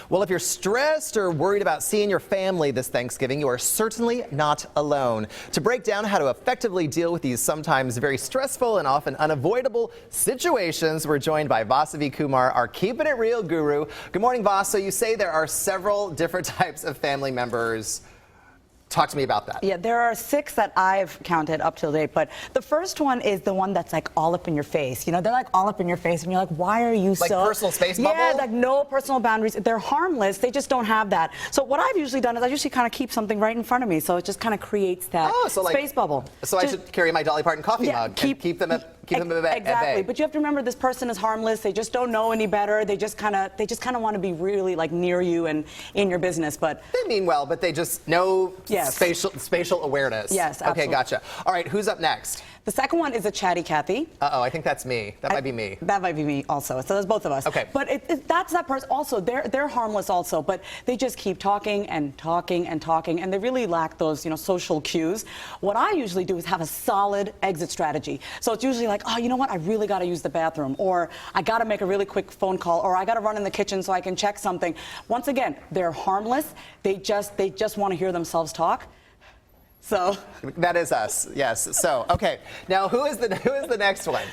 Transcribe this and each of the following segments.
Well, if you're stressed or worried about seeing your family this Thanksgiving, you are certainly not alone. To break down how to effectively deal with these sometimes very stressful and often unavoidable situations, we're joined by Vasavi Kumar, our Keeping It Real guru. Good morning, Vas. So you say there are several different types of family members. Talk to me about that. Yeah, there are 6 that I've counted up till date, but the first one is the one that's like all up in your face. You know, they're like all up in your face, and you're like, why are you like so... Like personal space bubble? Yeah, like no personal boundaries. They're harmless. They just don't have that. So what I've usually done is I usually kind of keep something right in front of me, so it just kind of creates that space bubble. So I should carry my Dolly Parton coffee mug and keep them at bay. Exactly, but you have to remember this person is harmless. They just don't know any better. They just kind of want to be really like near you and in your business. But they mean well, but they just know spatial awareness. Yes, absolutely. Okay, gotcha. All right, who's up next? The second one is a chatty Cathy. Uh-oh, I think that's me. That might be me. That might be me also. So that's both of us. Okay. But that's that person also. They're harmless also, but they just keep talking and talking and talking, and they really lack those, you know, social cues. What I usually do is have a solid exit strategy. So it's usually like, oh, you know what? I really got to use the bathroom, or I got to make a really quick phone call, or I got to run in the kitchen so I can check something. Once again, they're harmless. They just want to hear themselves talk. So that is us, yes. So okay, now who is the next one?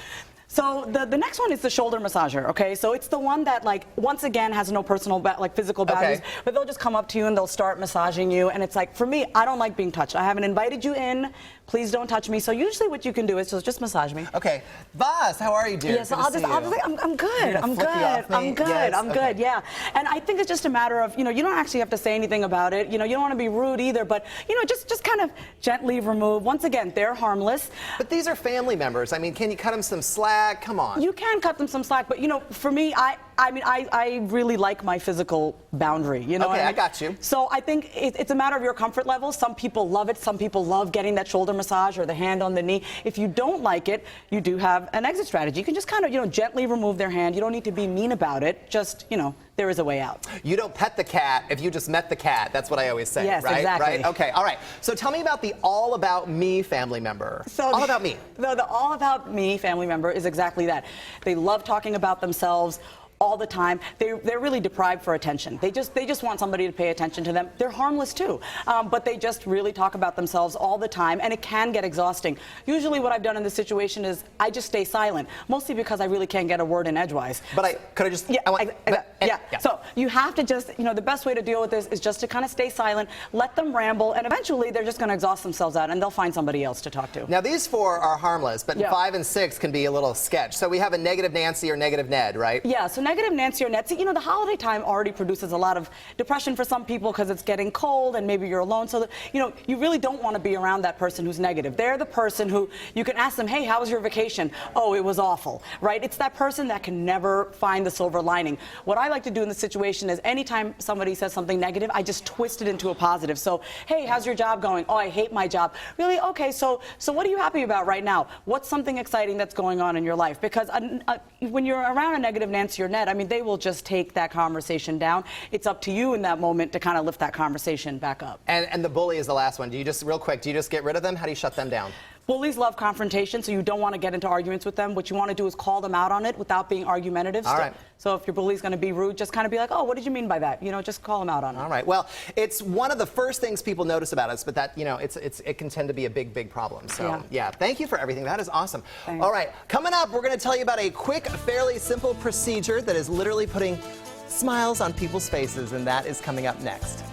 So the next one is the shoulder massager, okay? So it's the one that, like, once again has no personal, physical boundaries, but they'll just come up to you and they'll start massaging you, and it's like, for me, I don't like being touched. I haven't invited you in. Please don't touch me. So usually what you can do is just massage me. Okay. Vas, how are you, dear? Yeah, so I'm good. I'm good, yeah. And I think it's just a matter of, you know, you don't actually have to say anything about it. You know, you don't want to be rude either, but, you know, just kind of gently remove. Once again, they're harmless. But these are family members. I mean, can you cut them some slack? Come on. You can cut them some slack, but, you know, for me, I really like my physical boundary, you know. Okay, I got you. So I think it's a matter of your comfort level. Some people love it. Some people love getting that shoulder massage or the hand on the knee. If you don't like it, you do have an exit strategy. You can just kind of, you know, gently remove their hand. You don't need to be mean about it. Just, you know, there is a way out. You don't pet the cat if you just met the cat. That's what I always say, yes, right? Exactly. Right? Okay, all right. So tell me about the All About Me family member. So all about me. The All About Me family member is exactly that. They love talking about themselves all the time. They're really deprived for attention. They just want somebody to pay attention to them. They're harmless too, but they just really talk about themselves all the time, and it can get exhausting. Usually what I've done in this situation is I just stay silent, mostly because I really can't get a word in edgewise. But could I just... Yeah. So you have to just, you know, the best way to deal with this is just to kind of stay silent, let them ramble, and eventually they're just going to exhaust themselves out, and they'll find somebody else to talk to. Now these 4 are harmless, but 5 and 6 can be a little sketch. So we have a negative Nancy or negative Ned, right? Yeah, so negative Nancy or Ned. See, you know, the holiday time already produces a lot of depression for some people because it's getting cold and maybe you're alone. So, you know, you really don't want to be around that person who's negative. They're the person who you can ask them, hey, how was your vacation? Oh, it was awful, right? It's that person that can never find the silver lining. What I like to do in this situation is anytime somebody says something negative, I just twist it into a positive. So, hey, how's your job going? Oh, I hate my job. Really? Okay, so what are you happy about right now? What's something exciting that's going on in your life? Because when you're around a negative Nancy or Ned, I mean, they will just take that conversation down. It's up to you in that moment to kind of lift that conversation back up. And the bully is the last one. Do you just, real quick, do you just get rid of them? How do you shut them down? Bullies love confrontation, so you don't want to get into arguments with them. What you want to do is call them out on it without being argumentative. All right. So if your bully's going to be rude, just kind of be like, oh, what did you mean by that? You know, just call them out on it. All right. Well, it's one of the first things people notice about us, but that, you know, it can tend to be a big problem. So, yeah, thank you for everything. That is awesome. Thanks. All right. Coming up, we're going to tell you about a quick, fairly simple procedure that is literally putting smiles on people's faces, and that is coming up next.